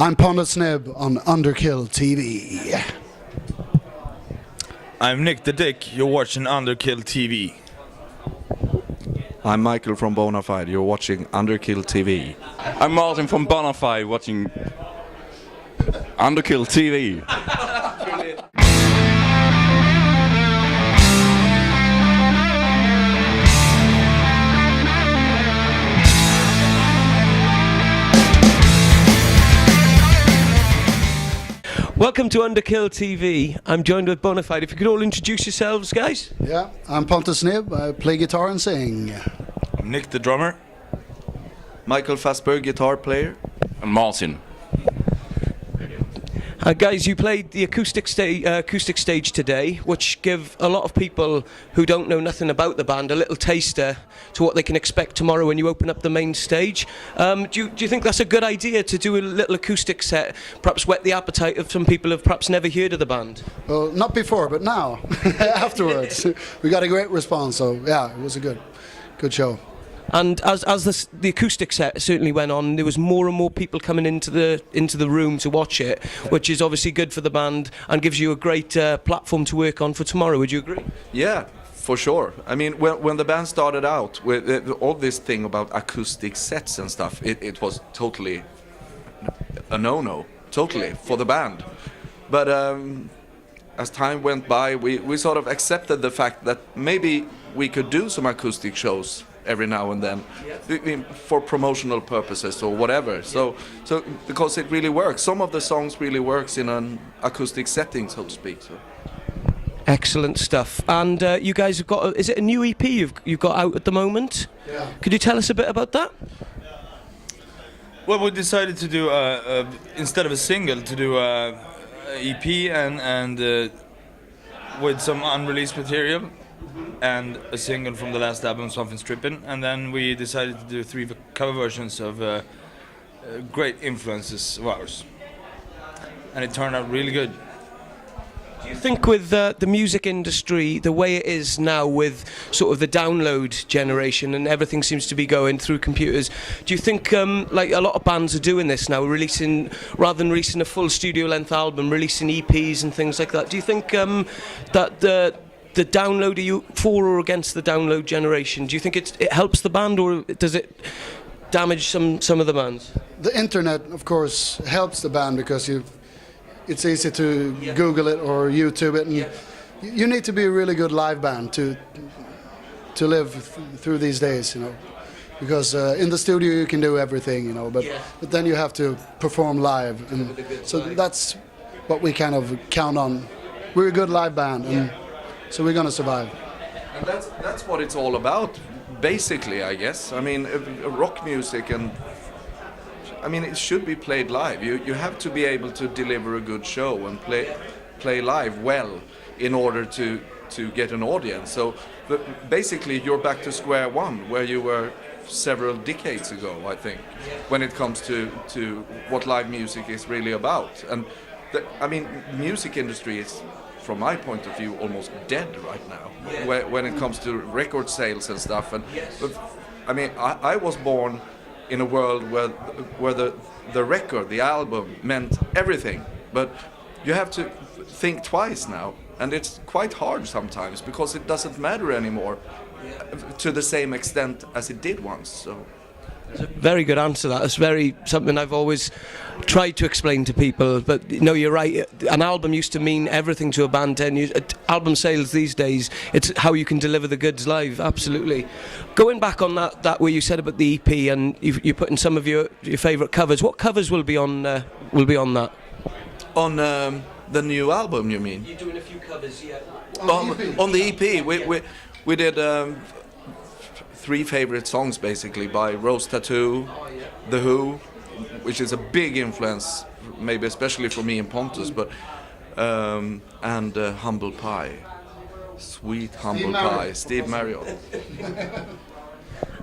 I'm Pontus Snib on Underkill TV. I'm Nick the Dick, you're watching Underkill TV. I'm Michael from Bonafide, you're watching Underkill TV. I'm Martin from Bonafide, watching Underkill TV. Welcome to Underkill TV. I'm joined with Bonafide. If you could all introduce yourselves, guys. Yeah, I'm Pontus Snib. I play guitar and sing. I'm Nick the drummer. Michael Fassberg, guitar player. And Martin. Guys, you played the acoustic stage today, which give a lot of people who don't know nothing about the band a little taster to what they can expect tomorrow when you open up the main stage. Do you think that's a good idea to do a little acoustic set, perhaps whet the appetite of some people who've perhaps never heard of the band? Well, not before, but now, afterwards. We got a great response, so yeah, it was a good show. And as the acoustic set certainly went on, there was more and more people coming into the room to watch it, which is obviously good for the band and gives you a great platform to work on for tomorrow. Would you agree? Yeah, for sure. I mean, when the band started out with all this thing about acoustic sets and stuff, it was totally a no-no, totally, for the band. But as time went by, we sort of accepted the fact that maybe we could do some acoustic shows every now and then, for promotional purposes or whatever. So because it really works. Some of the songs really works in an acoustic setting, so to speak. So. Excellent stuff. And you guys have got, is it a new EP you've got out at the moment? Yeah. Could you tell us a bit about that? Well, we decided to do, instead of a single, to do a EP and with some unreleased material. And a single from the last album, Something Strippin', and then we decided to do 3 cover versions of great influences of ours, and it turned out really good. Do you think with the music industry, the way it is now with sort of the download generation and everything seems to be going through computers, do you think like a lot of bands are doing this now, rather than releasing a full studio length album, releasing EPs and things like that? Do you think that the download, are you for or against the download generation? Do you think it helps the band, or does it damage some of the bands? The internet, of course, helps the band because it's easy to Google it or YouTube it, and you need to be a really good live band to live through these days, you know. Because in the studio you can do everything, you know, but then you have to perform live, and so that's what we kind of count on. We're a good live band, and so we're gonna survive. And that's what it's all about, basically, I guess. I mean, rock music, and I mean, it should be played live. You have to be able to deliver a good show and play live well in order to get an audience. So basically, you're back to square one, where you were several decades ago, I think, when it comes to what live music is really about. And I mean, music industry is, from my point of view, almost dead right now when it comes to record sales and stuff. And I mean, I was born in a world where the record, the album, meant everything. But you have to think twice now, and it's quite hard sometimes because it doesn't matter anymore to the same extent as it did once. So. That's a very good answer. That's something I've always tried to explain to people. But no, you're right. An album used to mean everything to a band 10 years. Album sales these days, it's how you can deliver the goods live. Absolutely. Going back on that where you said about the EP, and you put in some of your favourite covers. What covers will be on that? On the new album, you mean? You're doing a few covers, yeah. On the EP, we did 3 favorite songs basically by Rose Tattoo, The Who, which is a big influence, maybe especially for me and Pontus, but and Humble Pie, Sweet Humble Pie, Steve Marriott.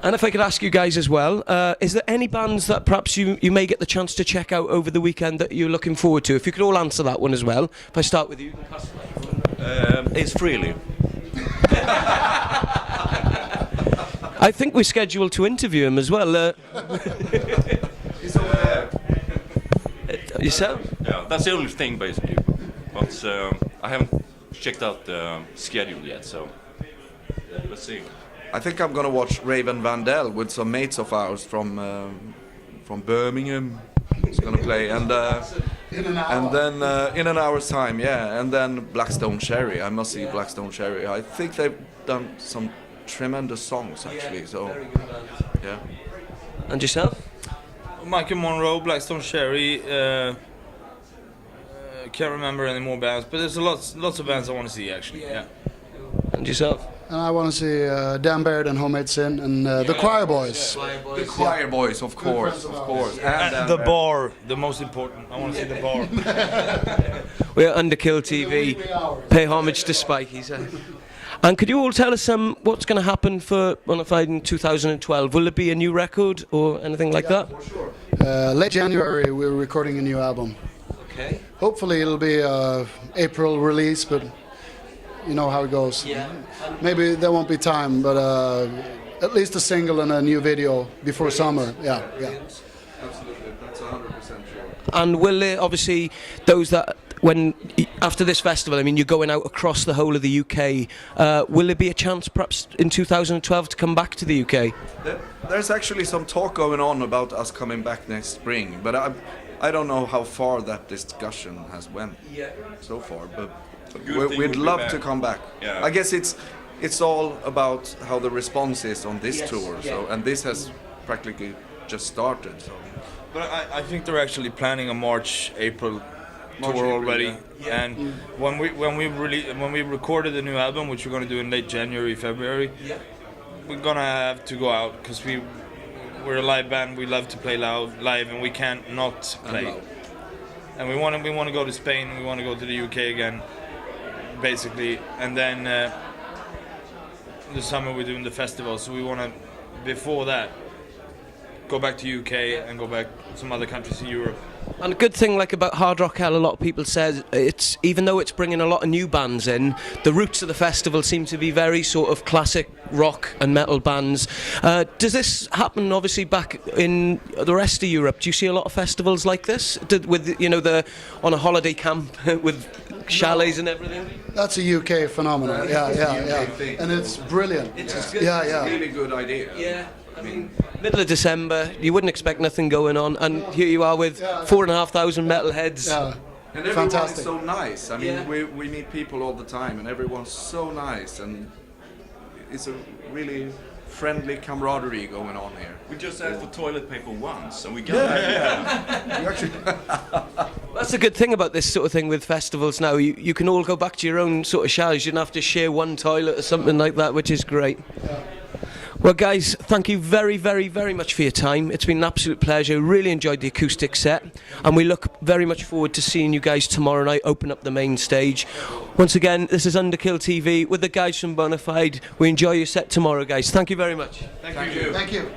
And if I could ask you guys as well, is there any bands that perhaps you may get the chance to check out over the weekend that you're looking forward to? If you could all answer that one as well. If I start with you. It's Freely. I think we're scheduled to interview him as well. He's over there. Yourself? Yeah, that's the only thing basically. But I haven't checked out the schedule yet, so let's see. I think I'm gonna watch Raven Vandell with some mates of ours from Birmingham. He's gonna play, and then in an hour's time, yeah, and then Blackstone Cherry. I must see Blackstone Cherry. I think they've done some tremendous songs actually. So yeah. And yourself? Michael Monroe, Blackstone Cherry. Can't remember any more bands, but there's lots of bands I want to see actually. Yeah. And yourself? And I want to see Dan Baird and Homemade Sin and the Choir Boys. The Choir Boys, of course, And the bar, the most important. I want to see the bar. We're Underkill TV. Pay homage to Spike, he said. And could you all tell us what's going to happen for Bonafide in 2012? Will it be a new record or anything like that? For sure. Late January, we're recording a new album. Okay. Hopefully it'll be April release, but you know how it goes. Yeah. Maybe there won't be time, but at least a single and a new video before summer. Yeah. Absolutely, that's 100% sure. And will it, obviously, those that, after this festival, I mean, you're going out across the whole of the UK, will there be a chance perhaps in 2012 to come back to the UK? There's actually some talk going on about us coming back next spring, but I don't know how far that discussion has went so far, but we'd love to come back. Yeah. I guess it's all about how the response is on this tour. So, and this has practically just started. So. But I think they're actually planning a March-April tour already. And when we recorded the new album, which we're going to do in late January, February, we're gonna have to go out because we're a live band. We love to play live, and we can't not play. And we want to go to Spain. We want to go to the UK again, basically. And then the summer we're doing the festival. So we want to, before that, go back to UK and go back to some other countries in Europe. And a good thing about Hard Rock Hell, a lot of people say, it's, even though it's bringing a lot of new bands in, the roots of the festival seem to be very sort of classic rock and metal bands. Does this happen obviously back in the rest of Europe? Do you see a lot of festivals like this with on a holiday camp with chalets and everything? That's a UK phenomenon. Yeah. And it's brilliant. It's good. It's a really good idea. Yeah. I mean, middle of December, you wouldn't expect nothing going on, and here you are with 4,500 metalheads. Yeah. And everyone Fantastic. is so nice. I mean, we meet people all the time, and everyone's so nice, and it's a really friendly camaraderie going on here. We just asked for toilet paper once, and we got that. You actually, That's a good thing about this sort of thing with festivals now. You can all go back to your own sort of showers. You don't have to share one toilet or something like that, which is great. Well, guys, thank you very, very, very much for your time. It's been an absolute pleasure. Really enjoyed the acoustic set, and we look very much forward to seeing you guys tomorrow night open up the main stage. Once again, this is Underkill TV with the guys from Bonafide. We enjoy your set tomorrow, guys. Thank you very much. thank you. Thank you.